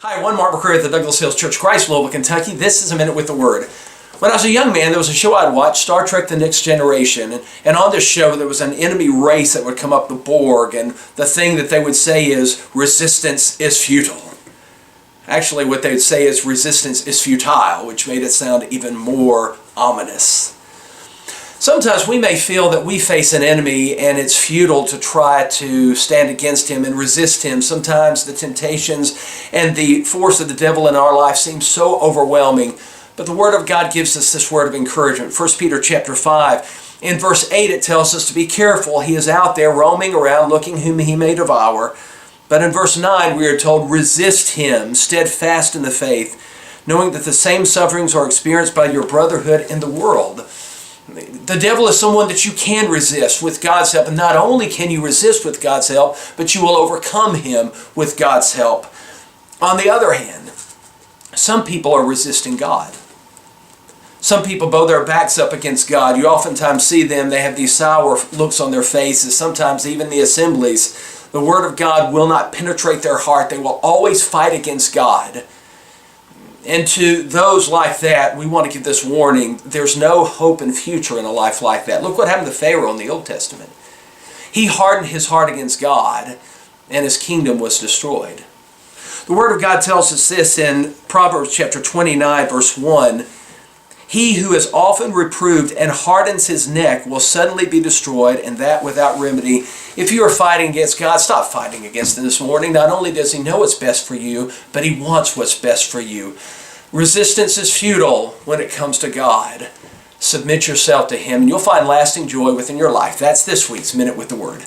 Hi, one Mark McCreary at the Douglas Hills Church of Christ, Louisville, Kentucky. This is A Minute with the Word. When I was a young man, there was a show I'd watch, Star Trek The Next Generation. And on this show, there was an enemy race that would come up, the Borg. And the thing that they would say is, resistance is futile. Actually, what they would say is, resistance is futile, which made it sound even more ominous. Sometimes we may feel that we face an enemy and it's futile to try to stand against him and resist him. Sometimes the temptations and the force of the devil in our life seem so overwhelming. But the Word of God gives us this word of encouragement. 1 Peter chapter 5, in verse 8 it tells us to be careful. He is out there roaming around looking whom he may devour. But in verse 9 we are told, resist him, steadfast in the faith, knowing that the same sufferings are experienced by your brotherhood in the world. The devil is someone that you can resist with God's help. And not only can you resist with God's help, but you will overcome him with God's help. On the other hand, some people are resisting God. Some people bow their backs up against God. You oftentimes see them, they have these sour looks on their faces, sometimes even the assemblies. The Word of God will not penetrate their heart. They will always fight against God. And to those like that, we want to give this warning. There's no hope and future in a life like that. Look what happened to Pharaoh in the Old Testament. He hardened his heart against God, and his kingdom was destroyed. The Word of God tells us this in Proverbs chapter 29, verse 1. He who is often reproved and hardens his neck will suddenly be destroyed, and that without remedy. If you are fighting against God, stop fighting against him this morning. Not only does he know what's best for you, but he wants what's best for you. Resistance is futile when it comes to God. Submit yourself to him, and you'll find lasting joy within your life. That's this week's Minute with the Word.